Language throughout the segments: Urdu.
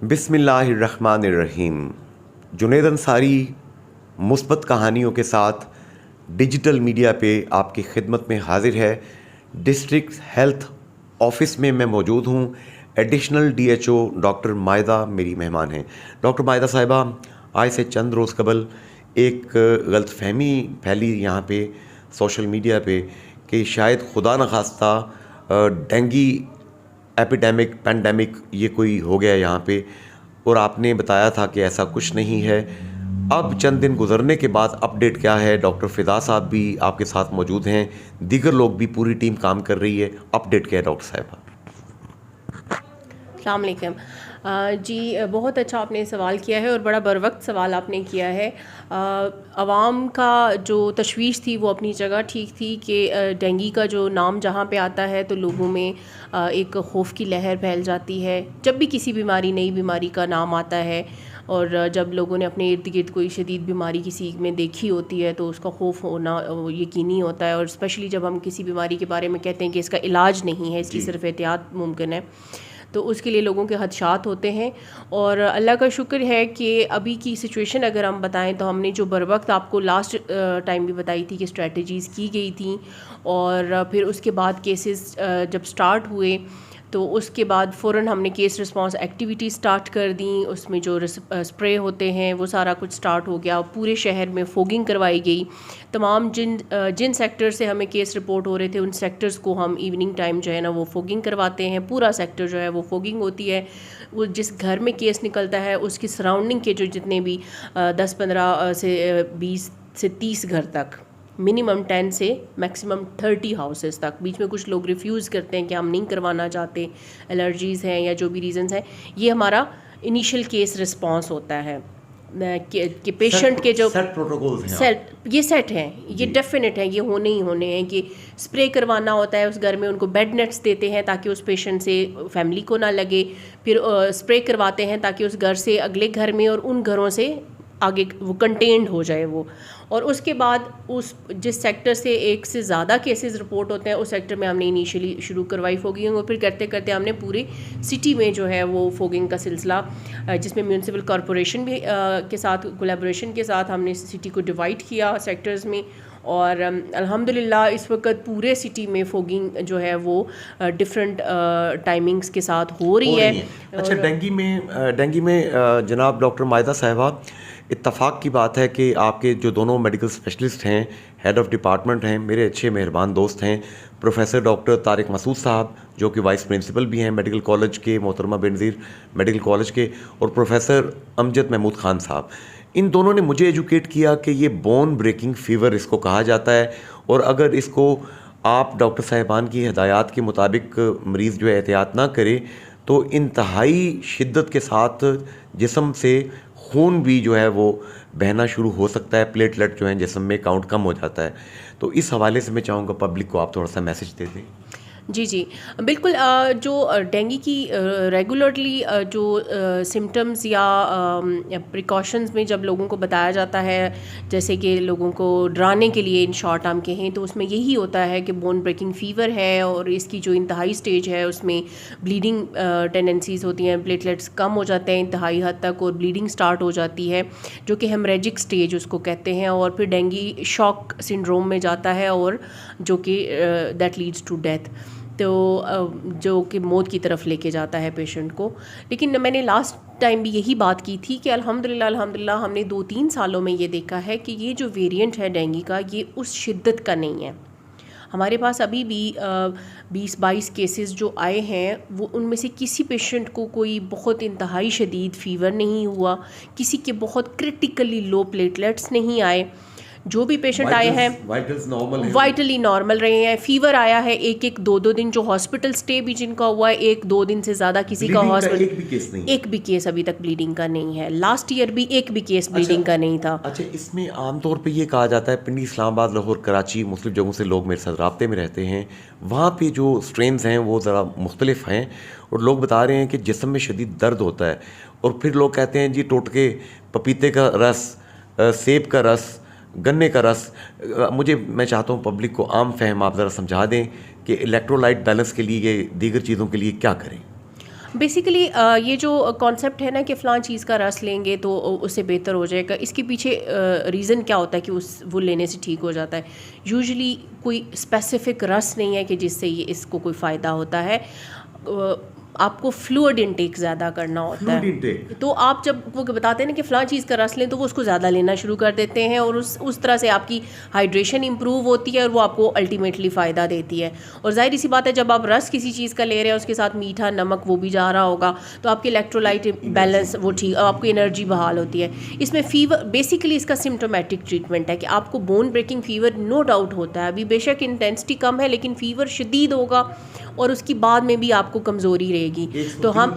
بسم اللہ الرحمن الرحیم. جنید انصاری مثبت کہانیوں کے ساتھ ڈیجیٹل میڈیا پہ آپ کی خدمت میں حاضر ہے. ڈسٹرکٹ ہیلتھ آفس میں میں موجود ہوں. Additional D H O doctor Maida میری مہمان ہیں. ڈاکٹر مائدہ صاحبہ، آج سے چند روز قبل ایک غلط فہمی پھیلی یہاں پہ سوشل میڈیا پہ کہ شاید خدا نخواستہ ڈینگی ایپیڈیمک پینڈیمک یہ کوئی ہو گیا یہاں پہ، اور آپ نے بتایا تھا کہ ایسا کچھ نہیں ہے. اب چند دن گزرنے کے بعد اپڈیٹ کیا ہے؟ ڈاکٹر فضا صاحب بھی آپ کے ساتھ موجود ہیں، دیگر لوگ بھی، پوری ٹیم کام کر رہی ہے. اپڈیٹ کیا ہے ڈاکٹر صاحبہ؟ السلام علیکم. جی بہت اچھا آپ نے سوال کیا ہے اور بڑا بر وقت سوال آپ نے کیا ہے. عوام کا جو تشویش تھی وہ اپنی جگہ ٹھیک تھی کہ ڈینگی کا جو نام جہاں پہ آتا ہے تو لوگوں میں ایک خوف کی لہر پھیل جاتی ہے. جب بھی کسی بیماری، نئی بیماری کا نام آتا ہے اور جب لوگوں نے اپنے ارد گرد کوئی شدید بیماری کسی میں دیکھی ہوتی ہے تو اس کا خوف ہونا یقینی ہوتا ہے. اور اسپیشلی جب ہم کسی بیماری کے بارے میں کہتے ہیں کہ اس کا علاج نہیں ہے، اس کی صرف احتیاط ممکن ہے، تو اس کے لیے لوگوں کے خدشات ہوتے ہیں. اور اللہ کا شکر ہے کہ ابھی کی سچویشن اگر ہم بتائیں تو ہم نے جو بر وقت آپ کو لاسٹ ٹائم بھی بتائی تھی کہ اسٹریٹجیز کی گئی تھیں، اور پھر اس کے بعد کیسز جب سٹارٹ ہوئے تو اس کے بعد فوراً ہم نے کیس رسپانس ایکٹیویٹی سٹارٹ کر دیں. اس میں جو اسپرے ہوتے ہیں وہ سارا کچھ سٹارٹ ہو گیا. پورے شہر میں فوگنگ کروائی گئی. تمام جن سیکٹر سے ہمیں کیس رپورٹ ہو رہے تھے ان سیکٹرز کو ہم ایوننگ ٹائم جو ہے نا وہ فوگنگ کرواتے ہیں. پورا سیکٹر جو ہے وہ فوگنگ ہوتی ہے. وہ جس گھر میں کیس نکلتا ہے اس کی سراؤنڈنگ کے جو جتنے بھی 10-15 سے 20 سے 30 گھر تک، منیمم 10 سے میکسیمم 30 ہاؤسز تک. بیچ میں کچھ لوگ ریفیوز کرتے ہیں کہ ہم نہیں کروانا چاہتے، الرجیز ہیں یا جو بھی ریزنز ہیں. یہ ہمارا انیشیل کیس رسپانس ہوتا ہے کہ پیشنٹ کے جو یہ سیٹ ہیں، یہ ڈیفینٹ ہیں، یہ ہونے ہی ہونے ہیں. کہ اسپرے کروانا ہوتا ہے اس گھر میں، ان کو بیڈ نیٹس دیتے ہیں تاکہ اس پیشنٹ سے فیملی کو نہ لگے. پھر اسپرے کرواتے ہیں تاکہ اس گھر سے اگلے گھر میں اور ان گھروں سے آگے وہ کنٹینڈ ہو جائے وہ. اور اس کے بعد اس جس سیکٹر سے ایک سے زیادہ کیسز رپورٹ ہوتے ہیں اس سیکٹر میں ہم نے انیشیلی شروع کروائی فوگنگ. اور پھر کرتے کرتے ہم نے پورے سٹی میں جو ہے وہ فوگنگ کا سلسلہ، جس میں میونسپل کارپوریشن بھی کے ساتھ کولیبوریشن کے ساتھ ہم نے سٹی کو ڈیوائڈ کیا سیکٹرز میں. اور الحمدللہ اس وقت پورے سٹی میں فوگنگ جو ہے وہ ڈفرینٹ ٹائمنگز کے ساتھ ہو رہی ہے. اچھا، ڈینگی میں جناب ڈاکٹر مائدہ صاحبہ، اتفاق کی بات ہے کہ آپ کے جو دونوں میڈیکل اسپیشلسٹ ہیں، ہیڈ آف ڈپارٹمنٹ ہیں، میرے اچھے مہربان دوست ہیں، پروفیسر ڈاکٹر طارق مسعود صاحب جو کہ وائس پرنسپل بھی ہیں میڈیکل کالج کے، محترمہ بینظیر میڈیکل کالج کے، اور پروفیسر امجد محمود خان صاحب. ان دونوں نے مجھے ایجوکیٹ کیا کہ یہ بون بریکنگ فیور اس کو کہا جاتا ہے، اور اگر اس کو آپ ڈاکٹر صاحبان کی ہدایات کے مطابق مریض جو ہے احتیاط نہ کرے تو انتہائی شدت کے ساتھ جسم سے خون بھی جو ہے وہ بہنا شروع ہو سکتا ہے. پلیٹلیٹ جو ہیں جسم میں کاؤنٹ کم ہو جاتا ہے. تو اس حوالے سے میں چاہوں گا پبلک کو آپ تھوڑا سا میسج دے دیں. جی بالکل. جو ڈینگی کی ریگولرلی جو سمٹمز یا پریکاشنز میں جب لوگوں کو بتایا جاتا ہے، جیسے کہ لوگوں کو ڈرانے کے لیے ان شارٹ ہم کہیں، تو اس میں یہی ہوتا ہے کہ بون بریکنگ فیور ہے اور اس کی جو انتہائی سٹیج ہے اس میں بلیڈنگ ٹینڈنسیز ہوتی ہیں، پلیٹلیٹس کم ہو جاتے ہیں انتہائی حد تک اور بلیڈنگ سٹارٹ ہو جاتی ہے جو کہ ہیمریجک سٹیج اس کو کہتے ہیں. اور پھر ڈینگی شاک سنڈروم میں جاتا ہے اور جو کہ دیٹ لیڈس ٹو ڈیتھ، تو جو کہ موت کی طرف لے کے جاتا ہے پیشنٹ کو. لیکن میں نے لاسٹ ٹائم بھی یہی بات کی تھی کہ الحمدللہ ہم نے 2-3 سالوں میں یہ دیکھا ہے کہ یہ جو ویریئنٹ ہے ڈینگی کا یہ اس شدت کا نہیں ہے. ہمارے پاس ابھی بھی 20-22 کیسز جو آئے ہیں وہ ان میں سے کسی پیشنٹ کو کوئی بہت انتہائی شدید فیور نہیں ہوا، کسی کے بہت کرٹیکلی لو پلیٹلیٹس نہیں آئے. جو بھی پیشنٹ آئے ہیں وائٹلی نارمل رہے ہیں. فیور آیا ہے 1-2 دن، جو ہاسپٹل سٹے بھی جن کا ہوا ہے 1-2 دن سے زیادہ کسی کا ہاسپٹل، ایک بھی کیس ابھی تک بلیڈنگ کا نہیں ہے. لاسٹ ایئر بھی ایک بھی کیس بلیڈنگ کا نہیں تھا. اچھا، اس میں عام طور پہ یہ کہا جاتا ہے، پنڈی، اسلام آباد، لاہور، کراچی، مختلف جگہوں سے لوگ میرے ساتھ رابطے میں رہتے ہیں، وہاں پہ جو اسٹرینز ہیں وہ ذرا مختلف ہیں، اور لوگ بتا رہے ہیں کہ جسم میں شدید درد ہوتا ہے. اور پھر لوگ کہتے ہیں جی ٹوٹکے، پپیتے کا رس، سیب کا رس، گنے کا رس. میں چاہتا ہوں پبلک کو عام فہم آپ ذرا سمجھا دیں کہ الیکٹرولائٹ بیلنس کے لیے، دیگر چیزوں کے لیے کیا کریں. بیسیکلی یہ جو کانسیپٹ ہے نا کہ فلاں چیز کا رس لیں گے تو اس سے بہتر ہو جائے گا, اس کے پیچھے ریزن کیا ہوتا ہے کہ وہ لینے سے ٹھیک ہو جاتا ہے. یوزلی کوئی اسپیسیفک رس نہیں ہے کہ جس سے یہ اس کو کوئی فائدہ ہوتا ہے. آپ کو فلوئڈ انٹیک زیادہ کرنا ہوتا ہے, تو آپ جب وہ بتاتے ہیں نا کہ فلاں چیز کا رس لیں تو وہ اس کو زیادہ لینا شروع کر دیتے ہیں, اور اس طرح سے آپ کی ہائیڈریشن امپروو ہوتی ہے اور وہ آپ کو الٹیمیٹلی فائدہ دیتی ہے. اور ظاہر سی بات ہے جب آپ رس کسی چیز کا لے رہے ہیں اس کے ساتھ میٹھا نمک وہ بھی جا رہا ہوگا تو آپ کے الیکٹرولائٹ بیلنس وہ ٹھیک, آپ کی انرجی بحال ہوتی ہے. اس میں فیور بیسیکلی اس کا سمٹومیٹک ٹریٹمنٹ ہے کہ آپ کو bone breaking fever no doubt ہوتا ہے, ابھی بے شک انٹینسٹی کم ہے لیکن فیور شدید ہوگا اور اس کی بعد میں بھی آپ کو کمزوری رہے گی. تو ہم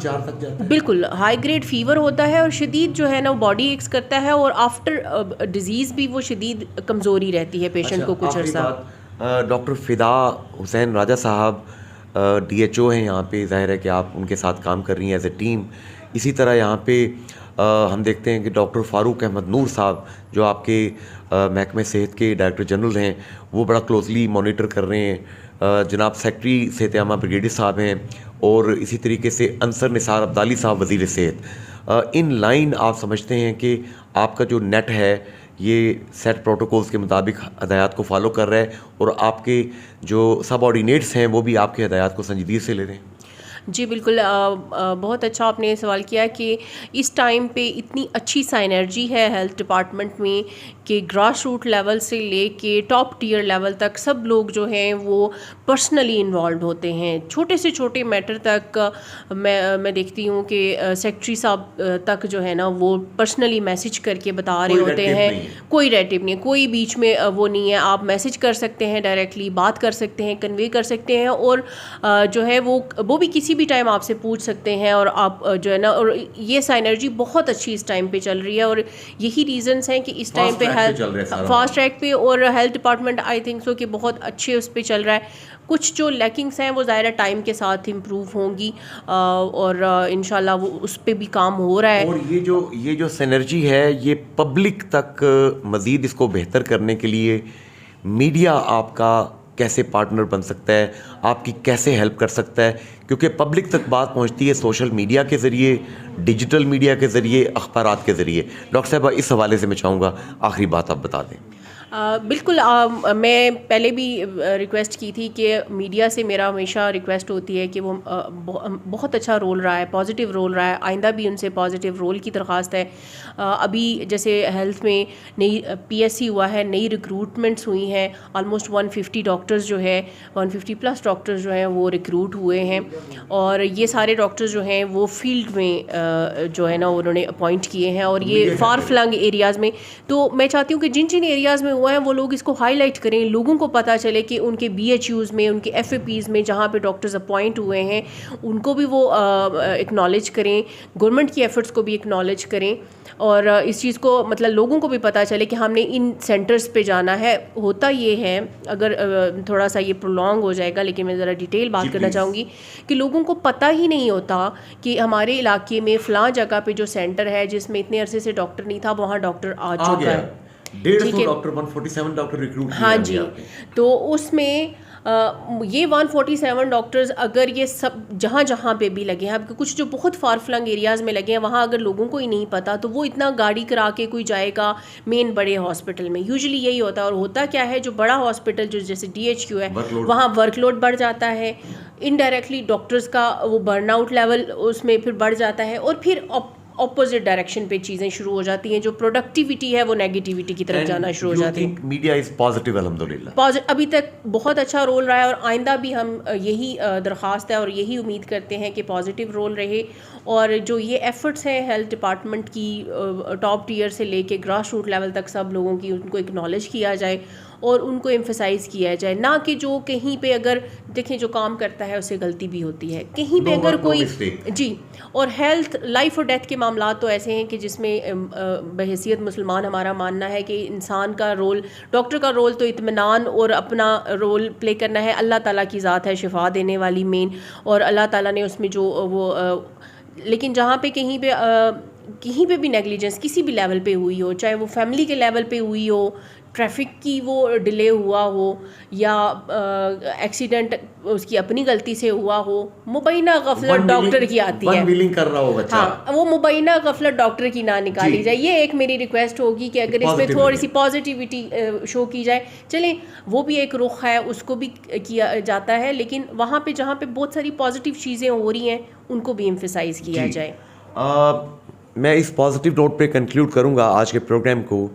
بالکل ہائی گریڈ فیور ہوتا ہے اور شدید جو ہے نا وہ باڈی ایکس کرتا ہے, اور آفٹر ڈیزیز بھی وہ شدید کمزوری رہتی ہے پیشنٹ کو کچھ عرصہ. ڈاکٹر فدا حسین راجہ صاحب DHO ہیں یہاں پہ, ظاہر ہے کہ آپ ان کے ساتھ کام کر رہی ہیں ایز اے ٹیم. اسی طرح یہاں پہ ہم دیکھتے ہیں کہ ڈاکٹر فاروق احمد نور صاحب جو آپ کے محکمہ صحت کے ڈائریکٹر جنرل ہیں, وہ بڑا کلوزلی مانیٹر کر رہے ہیں. جناب سیکٹری صحت عامہ بریگیڈیئر صاحب ہیں, اور اسی طریقے سے انصر نثار عبدالی صاحب وزیر صحت. ان لائن آپ سمجھتے ہیں کہ آپ کا جو نیٹ ہے یہ سیٹ پروٹوکولز کے مطابق ہدایات کو فالو کر رہا ہے, اور آپ کے جو سب آرڈینیٹس ہیں وہ بھی آپ کے ہدایات کو سنجیدگی سے لے رہے ہیں؟ جی بالکل, بہت اچھا آپ نے سوال کیا کہ اس ٹائم پہ اتنی اچھی سائنرجی ہے ہیلتھ ڈپارٹمنٹ میں کہ گراس روٹ لیول سے لے کے ٹاپ ٹیئر لیول تک سب لوگ جو ہیں وہ پرسنلی انوالوڈ ہوتے ہیں. چھوٹے سے چھوٹے میٹر تک میں دیکھتی ہوں کہ سیکٹری صاحب تک جو ہے نا وہ پرسنلی میسج کر کے بتا رہے ہوتے ہیں. کوئی ریٹیو نہیں ہے, کوئی بیچ میں وہ نہیں ہے, آپ میسج کر سکتے ہیں, ڈائریکٹلی بات کر سکتے ہیں, کنوے کر سکتے ہیں, اور جو ہے وہ بھی کسی بھی ٹائم آپ سے پوچھ سکتے ہیں. اور آپ جو ہے نا, اور یہ سائنرجی بہت اچھی اس ٹائم پہ چل رہی ہے, اور یہی ریزنس ہیں کہ اس ٹائم پہ فاسٹ ٹریک پہ اور health department I think so کہ بہت اچھے اس پہ چل رہا ہے. کچھ جو لیکنگس ہیں وہ ظاہر ٹائم کے ساتھ امپروو ہوں گی, اور انشاءاللہ وہ اس پہ بھی کام ہو رہا ہے. اور یہ جو سینرجی ہے یہ پبلک تک مزید اس کو بہتر کرنے کے لیے میڈیا آپ کا کیسے پارٹنر بن سکتا ہے, آپ کی کیسے ہیلپ کر سکتا ہے؟ کیونکہ پبلک تک بات پہنچتی ہے سوشل میڈیا کے ذریعے, ڈیجیٹل میڈیا کے ذریعے, اخبارات کے ذریعے. ڈاکٹر صاحبہ اس حوالے سے میں چاہوں گا آخری بات آپ بتا دیں. بالکل, میں پہلے بھی ریکویسٹ کی تھی کہ میڈیا سے میرا ہمیشہ ریکویسٹ ہوتی ہے کہ وہ بہت اچھا رول رہا ہے, پازیٹیو رول رہا ہے, آئندہ بھی ان سے پازیٹیو رول کی درخواست ہے. ابھی جیسے ہیلتھ میں نئی PSC ہوا ہے, نئی ریکروٹمنٹس ہوئی ہیں, آلموسٹ 150 ڈاکٹرز جو ہے 150+ ڈاکٹرز جو ہیں وہ ریکروٹ ہوئے ہیں, اور یہ سارے ڈاکٹرز جو ہیں وہ فیلڈ میں جو ہے نا انہوں نے اپوائنٹ کیے ہیں, اور یہ فار فلنگ ایریاز میں. تو میں چاہتی ہوں کہ جن ایریاز میں ہوا ہے وہ لوگ اس کو ہائی لائٹ کریں, لوگوں کو پتہ چلے کہ ان کے BHUs میں, ان کے FAPs میں جہاں پہ ڈاکٹرز اپوائنٹ ہوئے ہیں ان کو بھی وہ اکنالج کریں, گورنمنٹ کی ایفرٹس کو بھی اکنالج کریں, اور اس چیز کو مطلب لوگوں کو بھی پتہ چلے کہ ہم نے ان سینٹرز پہ جانا ہے. ہوتا یہ ہے, اگر تھوڑا سا یہ پرولونگ ہو جائے گا لیکن میں ذرا ڈیٹیل بات کرنا چاہوں گی, کہ لوگوں کو پتہ ہی نہیں ہوتا کہ ہمارے علاقے میں فلاں جگہ پہ جو سینٹر ہے جس میں اتنے عرصے سے ڈاکٹر نہیں تھا وہاں ڈاکٹر آ چکا ہے. 150 ڈاکٹر 147 ڈاکٹر ریکروٹ کیا. ہاں جی, تو اس میں یہ 147 ڈاکٹرز اگر یہ سب جہاں جہاں پہ بھی لگے ہیں, کچھ جو بہت فار فلنگ ایریاز میں لگے ہیں وہاں اگر لوگوں کو ہی نہیں پتہ تو وہ اتنا گاڑی کرا کے کوئی جائے گا مین بڑے ہاسپٹل میں. یوزلی یہی ہوتا ہے, اور ہوتا کیا ہے جو بڑا ہاسپٹل جو جیسے DHQ ہے وہاں ورک لوڈ بڑھ جاتا ہے, انڈائریکٹلی ڈاکٹرز کا وہ برن آؤٹ لیول اس میں پھر بڑھ جاتا ہے, اور پھر اپوزٹ ڈائریکشن پہ چیزیں شروع ہو جاتی ہیں, جو پروڈکٹیوٹی ہے وہ نیگیٹیوٹی کی طرف جانا شروع ہو جاتی ہے. میڈیا از پازیٹیو الحمدللہ, ابھی تک بہت اچھا رول رہا ہے, اور آئندہ بھی ہم یہی درخواست ہے اور یہی امید کرتے ہیں کہ پازیٹیو رول رہے, اور جو یہ ایفرٹس ہیں ہیلتھ ڈپارٹمنٹ کی ٹاپ ٹیئر سے لے کے گراس روٹ لیول تک سب لوگوں کی ان کو اکنالج کیا جائے اور ان کو ایمفسائز کیا جائے, نہ کہ جو کہیں پہ اگر دیکھیں جو کام کرتا ہے اس سے غلطی بھی ہوتی ہے کہیں پہ اگر کوئی جی. اور ہیلتھ لائف اور ڈیتھ کے معاملات تو ایسے ہیں کہ جس میں بحیثیت مسلمان ہمارا ماننا ہے کہ انسان کا رول, ڈاکٹر کا رول تو اطمینان اور اپنا رول پلے کرنا ہے. اللہ تعالیٰ کی ذات ہے شفا دینے والی مین, اور اللہ تعالیٰ نے اس میں جو وہ لیکن جہاں پہ کہیں پہ بھی نیگلیجنس کسی بھی لیول پہ ہوئی ہو, چاہے وہ فیملی کے لیول پہ ہوئی ہو, ٹریفک کی وہ ڈیلے ہوا ہو یا ایکسیڈنٹ اس کی اپنی غلطی سے ہوا ہو، مبینہ غفلت ڈاکٹر کی آتی ہے. ویلنگ کر رہا ہو بچہ، ہاں وہ مبینہ غفلت ڈاکٹر کی نہ نکالی جائے. یہ ایک میری ریکویسٹ ہوگی کہ اگر اس میں تھوڑی سی پازیٹیوٹی شو کی جائے. چلیں وہ بھی ایک رخ ہے، اس کو بھی کیا جاتا ہے، لیکن وہاں پہ جہاں پہ بہت ساری پازیٹیو چیزیں ہو رہی ہیں ان کو بھی ایمفیسائز کیا جائے. میں اس پازیٹیو نوٹ پہ کنکلیوڈ کروں گا آج کے پروگرام کو.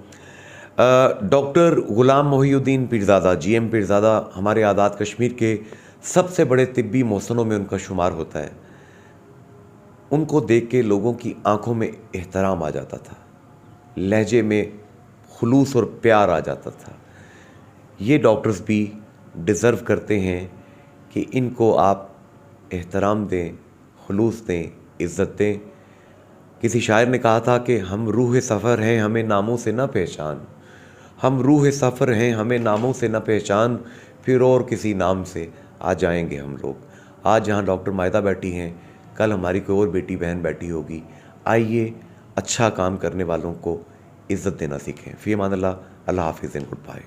ڈاکٹر غلام محی الدین پیرزادہ، جی ایم پیرزادہ، ہمارے آزاد کشمیر کے سب سے بڑے طبی محسنوں میں ان کا شمار ہوتا ہے. ان کو دیکھ کے لوگوں کی آنکھوں میں احترام آ جاتا تھا، لہجے میں خلوص اور پیار آ جاتا تھا. یہ ڈاکٹرز بھی ڈیزرو کرتے ہیں کہ ان کو آپ احترام دیں، خلوص دیں، عزت دیں. کسی شاعر نے کہا تھا کہ ہم روح سفر ہیں ہمیں ناموں سے نہ پہچان، ہم روح سفر ہیں ہمیں ناموں سے نہ پہچان، پھر اور کسی نام سے آ جائیں گے ہم لوگ. آج جہاں ڈاکٹر مائدہ بیٹھی ہیں، کل ہماری کوئی اور بیٹی بہن بیٹھی ہوگی. آئیے اچھا کام کرنے والوں کو عزت دینا سیکھیں. فی امان اللہ. اللہ حافظ اینڈ گڈ بائے.